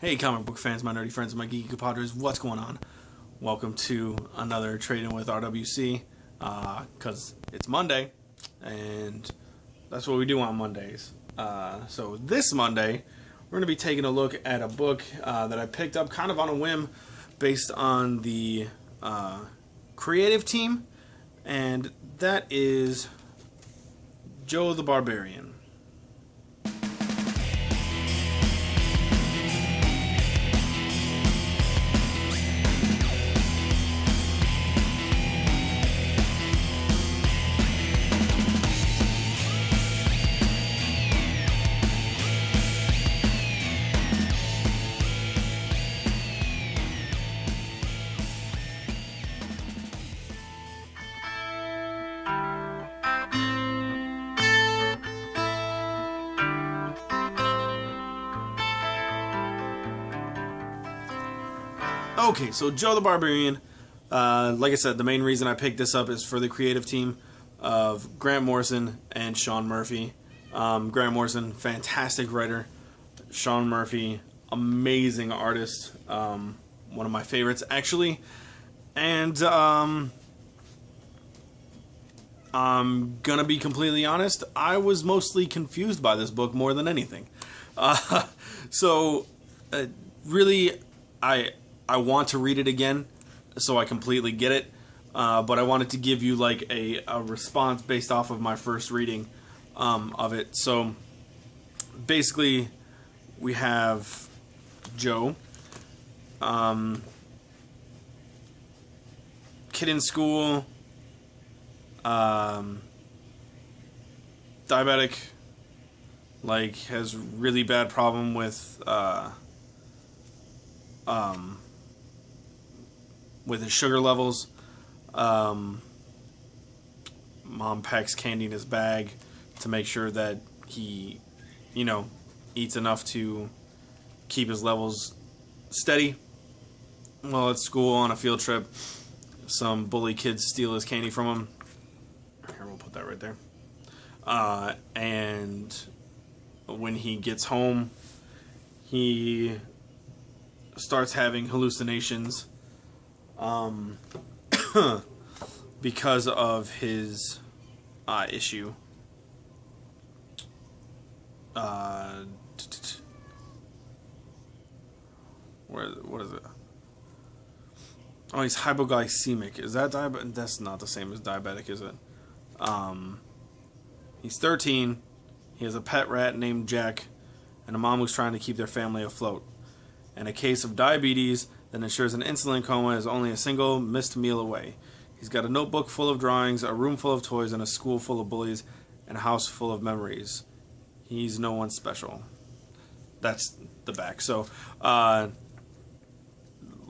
Hey comic book fans, my nerdy friends, and my geeky compadres, what's going on? Welcome to another Tradin with RWC, because it's Monday, and that's what we do on Mondays. So this Monday, we're going to be taking a look at a book that I picked up kind of on a whim based on the creative team, and that is Joe the Barbarian. Okay, so Joe the Barbarian, like I said, the main reason I picked this up is for the creative team of Grant Morrison and Sean Murphy. Grant Morrison, fantastic writer. Sean Murphy, amazing artist. One of my favorites, actually. And I'm gonna be completely honest, I was mostly confused by this book more than anything. Really, I want to read it again so I completely get it, but I wanted to give you like a response based off of my first reading of it. So basically we have Joe, kid in school, diabetic, like has really bad problem with his sugar levels. Mom packs candy in his bag to make sure that he, eats enough to keep his levels steady. While at school on a field trip, some bully kids steal his candy from him. Here, we'll put that right there. And when he gets home, he starts having hallucinations because of his issue. What is it? Oh, he's hypoglycemic. Is that diabetic? That's not the same as diabetic, is it? He's 13. He has a pet rat named Jack, and a mom who's trying to keep their family afloat. And a case of diabetes that ensures an insulin coma is only a single missed meal away. He's got a notebook full of drawings, a room full of toys, and a school full of bullies, and a house full of memories. He's no one special. That's the back. So,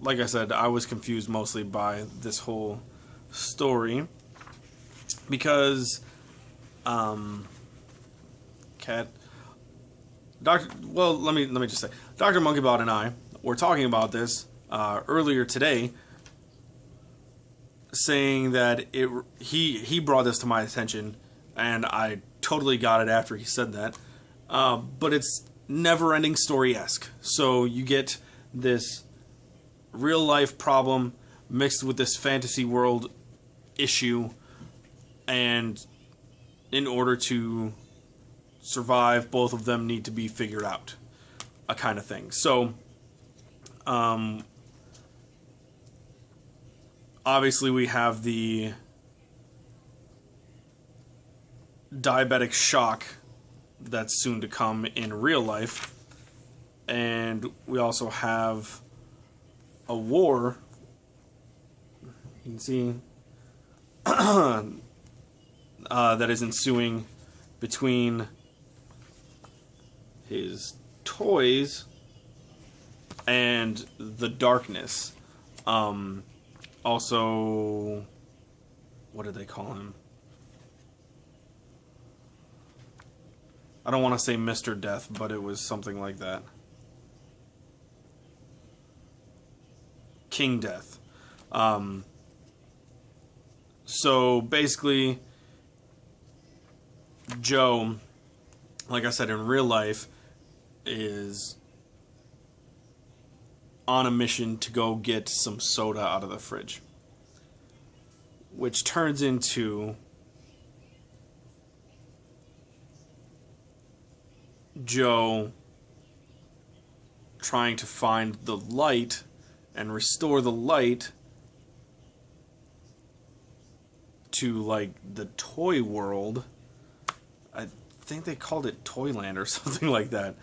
like I said, I was confused mostly by this whole story because, let me just say, Dr. Monkeybot and I were talking about this earlier today, saying that he brought this to my attention, and I totally got it after he said that. But it's never-ending story-esque. So you get this real-life problem mixed with this fantasy world issue, and in order to survive, both of them need to be figured out, a kind of thing. So, obviously we have the diabetic shock that's soon to come in real life, and we also have a war. You can see that is ensuing between his toys and the darkness. Also, what did they call him? I don't want to say Mr. Death, but it was something like that. King Death. So basically, Joe, like I said, in real life, is on a mission to go get some soda out of the fridge, which turns into Joe trying to find the light and restore the light to, like, the toy world. I think they called it Toyland or something like that.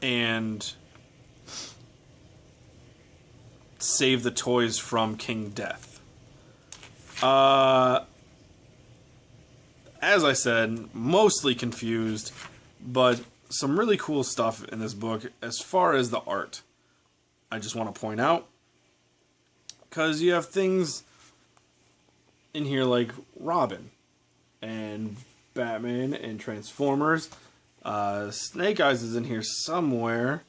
And save the toys from King Death. As I said, mostly confused, but some really cool stuff in this book as far as the art. I just want to point out, because you have things in here like Robin and Batman and Transformers. Snake Eyes is in here somewhere,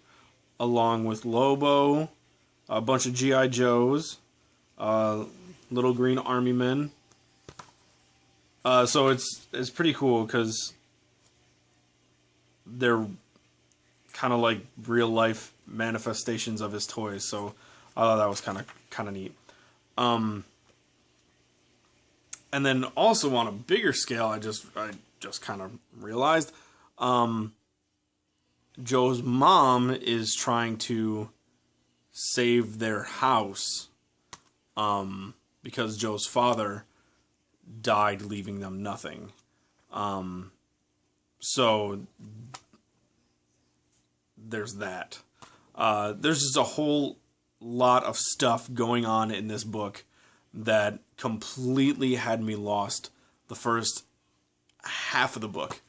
along with Lobo, a bunch of G.I. Joes, Little Green Army Men. So it's pretty cool because they're kind of like real life manifestations of his toys. So I thought that was kind of neat. And then also on a bigger scale, I just kind of realized, Joe's mom is trying to save their house, because Joe's father died leaving them nothing. So there's that. There's just a whole lot of stuff going on in this book that completely had me lost the first half of the book.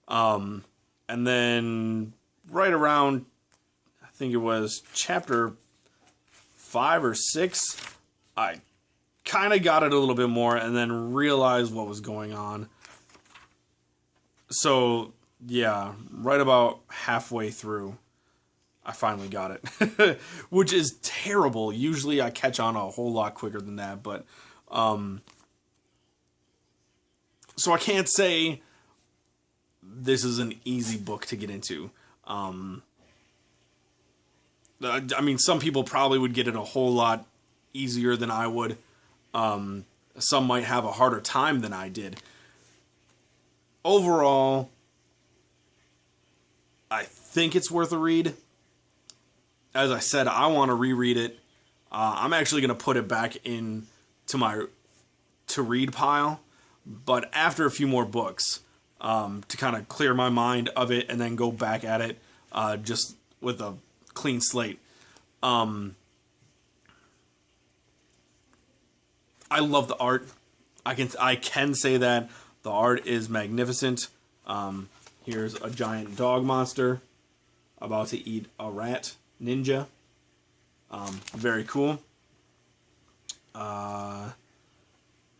And then right around, I think it was chapter 5 or 6, I kind of got it a little bit more and then realized what was going on. So, yeah, right about halfway through, I finally got it. Which is terrible. Usually I catch on a whole lot quicker than that, but so I can't say this is an easy book to get into. I mean, some people probably would get it a whole lot easier than I would. Some might have a harder time than I did. Overall, I think it's worth a read. As I said, I want to reread it. I'm actually going to put it back into my to-read pile, but after a few more books, to kind of clear my mind of it and then go back at it just with a clean slate. I love the art. I can say that the art is magnificent. Here's a giant dog monster about to eat a rat ninja. Very cool. Let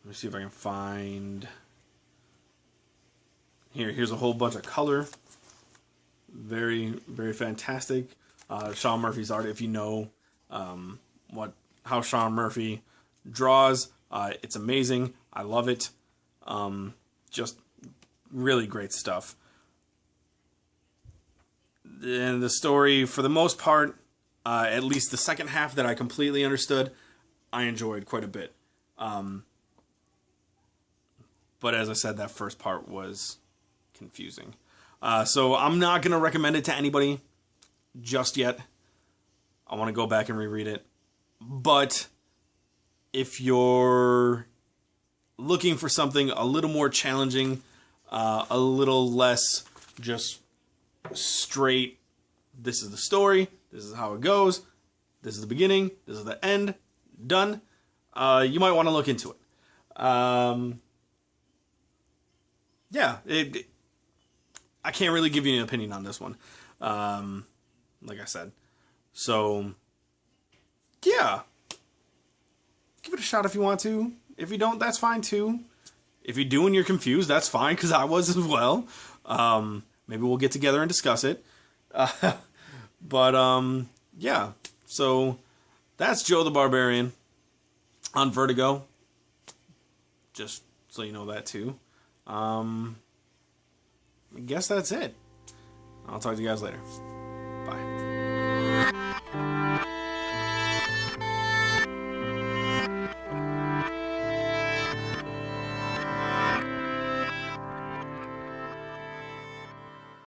me see if I can find. Here's a whole bunch of color. Very, very fantastic. Sean Murphy's art. If you know how Sean Murphy draws, it's amazing. I love it. Just really great stuff. And the story, for the most part, at least the second half that I completely understood, I enjoyed quite a bit. But as I said, that first part was confusing. So I'm not going to recommend it to anybody just yet. I want to go back and reread it. But if you're looking for something a little more challenging, a little less just straight, this is the story, this is how it goes, this is the beginning, this is the end, done, you might want to look into it. Yeah, I can't really give you an opinion on this one, like I said. So, yeah, give it a shot if you want to. If you don't, that's fine too. If you do and you're confused, that's fine, because I was as well. Maybe we'll get together and discuss it. But, yeah. So, that's Joe the Barbarian on Vertigo. Just so you know that too. I guess that's it. I'll talk to you guys later. Bye.